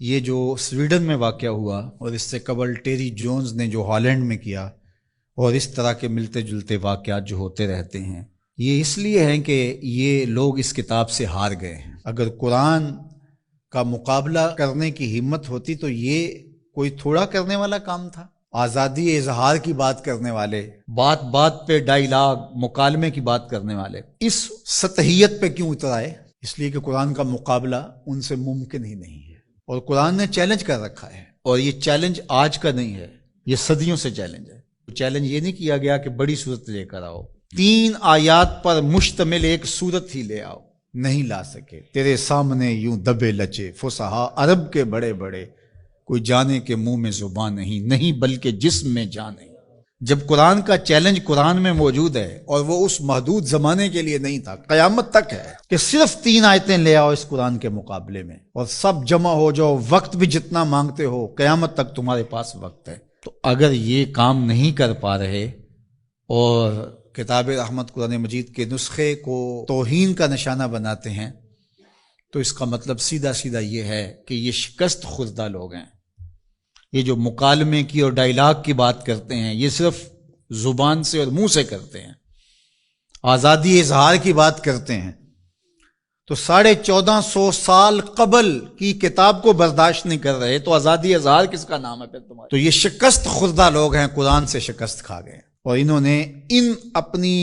یہ جو سویڈن میں واقع ہوا اور اس سے قبل ٹیری جونز نے جو ہالینڈ میں کیا، اور اس طرح کے ملتے جلتے واقعات جو ہوتے رہتے ہیں، یہ اس لیے ہیں کہ یہ لوگ اس کتاب سے ہار گئے ہیں۔ اگر قرآن کا مقابلہ کرنے کی ہمت ہوتی تو یہ کوئی تھوڑا کرنے والا کام تھا۔ آزادی اظہار کی بات کرنے والے، بات بات پہ ڈائیلاگ مکالمے کی بات کرنے والے اس سطحیت پہ کیوں اتر آئے؟ اس لیے کہ قرآن کا مقابلہ ان سے ممکن ہی نہیں ہے، اور قرآن نے چیلنج کر رکھا ہے، اور یہ چیلنج آج کا نہیں ہے، یہ صدیوں سے چیلنج ہے۔ چیلنج یہ نہیں کیا گیا کہ بڑی صورت لے کر آؤ، 3 آیات پر مشتمل ایک صورت ہی لے آؤ، نہیں لا سکے۔ تیرے سامنے یوں دبے لچے فصحا عرب کے بڑے بڑے، کوئی جانے کے منہ میں زبان نہیں بلکہ جسم میں جان نہیں۔ جب قرآن کا چیلنج قرآن میں موجود ہے، اور وہ اس محدود زمانے کے لیے نہیں تھا، قیامت تک ہے کہ صرف 3 آیتیں لے آؤ اس قرآن کے مقابلے میں، اور سب جمع ہو جاؤ، وقت بھی جتنا مانگتے ہو، قیامت تک تمہارے پاس وقت ہے۔ تو اگر یہ کام نہیں کر پا رہے اور کتاب رحمت قرآن مجید کے نسخے کو توہین کا نشانہ بناتے ہیں، تو اس کا مطلب سیدھا سیدھا یہ ہے کہ یہ شکست خوردہ لوگ ہیں۔ یہ جو مکالمے کی اور ڈائیلاگ کی بات کرتے ہیں، یہ صرف زبان سے اور منہ سے کرتے ہیں۔ آزادی اظہار کی بات کرتے ہیں تو 1450 سال قبل کی کتاب کو برداشت نہیں کر رہے، تو آزادی اظہار کس کا نام ہے پھر تمہارے؟ تو یہ شکست خوردہ لوگ ہیں، قرآن سے شکست کھا گئے، اور انہوں نے ان اپنی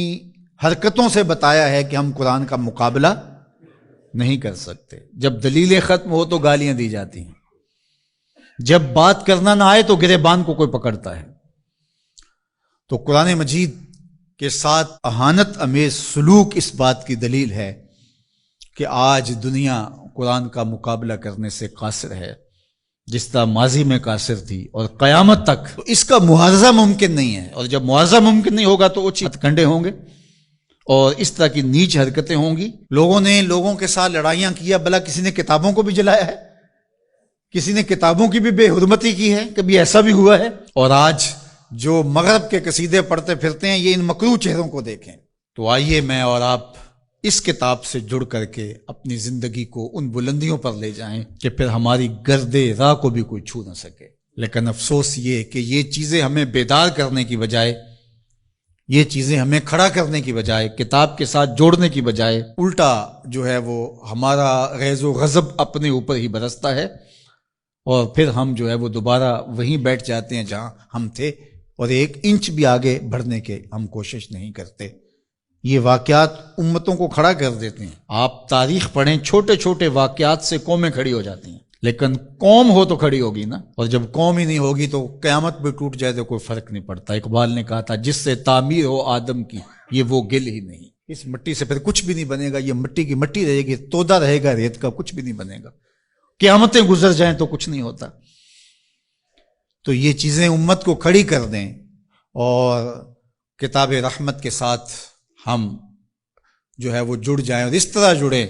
حرکتوں سے بتایا ہے کہ ہم قرآن کا مقابلہ نہیں کر سکتے۔ جب دلیلیں ختم ہو تو گالیاں دی جاتی ہیں، جب بات کرنا نہ آئے تو گریبان کو کوئی پکڑتا ہے۔ تو قرآن مجید کے ساتھ اہانت امیز سلوک اس بات کی دلیل ہے کہ آج دنیا قرآن کا مقابلہ کرنے سے قاصر ہے، جس طرح ماضی میں قاصر تھی، اور قیامت تک تو اس کا معاوضہ ممکن نہیں ہے، اور جب معاوضہ ممکن نہیں ہوگا تو اوچی ہتھ کنڈے ہوں گے اور اس طرح کی نیچ حرکتیں ہوں گی۔ لوگوں نے لوگوں کے ساتھ لڑائیاں کیا، بھلا کسی نے کتابوں کو بھی جلایا ہے، کسی نے کتابوں کی بھی بے حرمتی کی ہے، کبھی ایسا بھی ہوا ہے؟ اور آج جو مغرب کے قصیدے پڑھتے پھرتے ہیں، یہ ان مکروہ چہروں کو دیکھیں۔ تو آئیے میں اور آپ اس کتاب سے جڑ کر کے اپنی زندگی کو ان بلندیوں پر لے جائیں کہ پھر ہماری گرد راہ کو بھی کوئی چھو نہ سکے۔ لیکن افسوس یہ کہ یہ چیزیں ہمیں بیدار کرنے کی بجائے، یہ چیزیں ہمیں کھڑا کرنے کی بجائے، کتاب کے ساتھ جوڑنے کی بجائے، الٹا جو ہے وہ ہمارا غیظ و غضب اپنے اوپر ہی برستا ہے، اور پھر ہم جو ہے وہ دوبارہ وہیں بیٹھ جاتے ہیں جہاں ہم تھے، اور 1 انچ بھی آگے بڑھنے کے ہم کوشش نہیں کرتے۔ یہ واقعات امتوں کو کھڑا کر دیتے ہیں۔ آپ تاریخ پڑھیں، چھوٹے چھوٹے واقعات سے قومیں کھڑی ہو جاتی ہیں، لیکن قوم ہو تو کھڑی ہوگی نا، اور جب قوم ہی نہیں ہوگی تو قیامت بھی ٹوٹ جائے تو کوئی فرق نہیں پڑتا۔ اقبال نے کہا تھا، جس سے تعمیر ہو آدم کی، یہ وہ گل ہی نہیں۔ اس مٹی سے پھر کچھ بھی نہیں بنے گا، یہ مٹی کی مٹی رہے گی، تودا رہے گا ریت کا، کچھ بھی نہیں بنے گا۔ قیامتیں گزر جائیں تو کچھ نہیں ہوتا۔ تو یہ چیزیں امت کو کھڑی کر دیں، اور کتاب رحمت کے ساتھ ہم جو ہے وہ جڑ جائیں، اور اس طرح جڑیں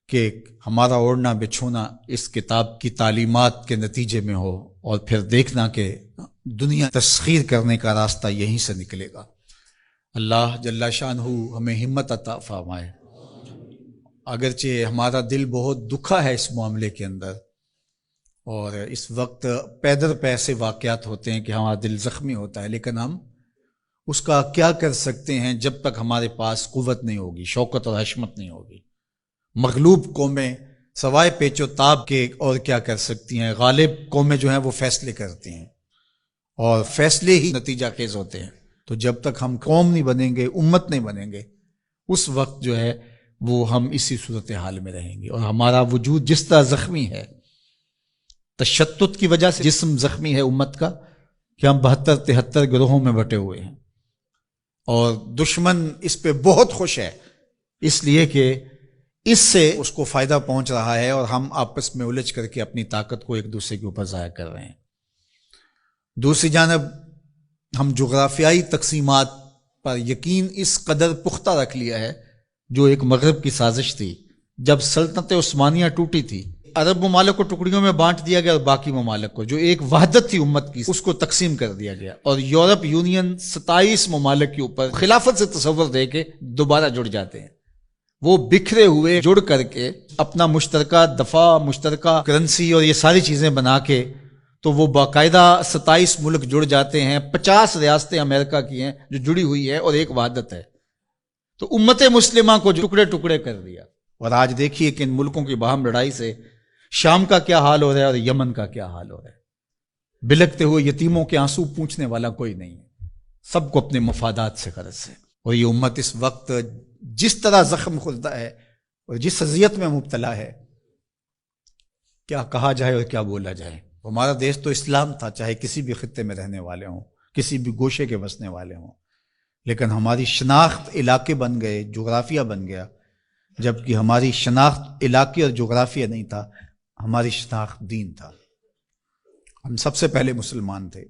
کہ ہمارا اوڑھنا بچھونا اس کتاب کی تعلیمات کے نتیجے میں ہو، اور پھر دیکھنا کہ دنیا تسخیر کرنے کا راستہ یہیں سے نکلے گا۔ اللہ جل شانہ ہمیں ہمت عطا فرمائے۔ اگرچہ ہمارا دل بہت دکھا ہے اس معاملے کے اندر، اور اس وقت پے در پے ایسے واقعات ہوتے ہیں کہ ہمارا دل زخمی ہوتا ہے، لیکن ہم اس کا کیا کر سکتے ہیں جب تک ہمارے پاس قوت نہیں ہوگی، شوکت اور حشمت نہیں ہوگی۔ مغلوب قومیں سوائے پیچ و تاب کے اور کیا کر سکتی ہیں؟ غالب قومیں جو ہیں وہ فیصلے کرتی ہیں، اور فیصلے ہی نتیجہ خیز ہوتے ہیں۔ تو جب تک ہم قوم نہیں بنیں گے، امت نہیں بنیں گے، اس وقت جو ہے وہ ہم اسی صورتحال میں رہیں گے، اور ہمارا وجود جس طرح زخمی ہے، تشتت کی وجہ سے جسم زخمی ہے امت کا، کہ ہم 72-73 گروہوں میں بٹے ہوئے ہیں، اور دشمن اس پہ بہت خوش ہے، اس لیے کہ اس سے اس کو فائدہ پہنچ رہا ہے، اور ہم آپس میں الجھ کر کے اپنی طاقت کو ایک دوسرے کے اوپر ضائع کر رہے ہیں۔ دوسری جانب ہم جغرافیائی تقسیمات پر یقین اس قدر پختہ رکھ لیا ہے، جو ایک مغرب کی سازش تھی۔ جب سلطنت عثمانیہ ٹوٹی تھی، عرب ممالک کو ٹکڑیوں میں بانٹ دیا گیا، اور باقی ممالک کو، جو ایک وحدت تھی امت کی، اس کو تقسیم کر دیا گیا، اور یورپ یونین 27 ممالک کے اوپر خلافت سے تصور دے کے دوبارہ جڑ جاتے ہیں۔ وہ بکھرے ہوئے جڑ کر کے اپنا مشترکہ دفاع، مشترکہ کرنسی اور یہ ساری چیزیں بنا کے، تو وہ باقاعدہ 27 ملک جڑ جاتے ہیں، 50 ریاستیں امریکہ کی ہیں جو جڑی ہوئی ہے اور ایک وحدت ہے۔ تو امت مسلمہ کو ٹکڑے ٹکڑے کر دیا۔ اور آج دیکھیے کہ ان ملکوں کی باہم لڑائی سے شام کا کیا حال ہو رہا ہے اور یمن کا کیا حال ہو رہا ہے۔ بلکتے ہوئے یتیموں کے آنسو پوچھنے والا کوئی نہیں ہے، سب کو اپنے مفادات سے غرض ہے۔ اور یہ امت اس وقت جس طرح زخم خوردا ہے اور جس اذیت میں مبتلا ہے، کیا کہا جائے اور کیا بولا جائے۔ ہمارا دیش تو اسلام تھا، چاہے کسی بھی خطے میں رہنے والے ہوں، کسی بھی گوشے کے بسنے والے ہوں، لیکن ہماری شناخت علاقے بن گئے، جغرافیہ بن گیا، جبکہ ہماری شناخت علاقے اور جغرافیہ نہیں تھا، ہماری شناخت دین تھا۔ ہم سب سے پہلے مسلمان تھے،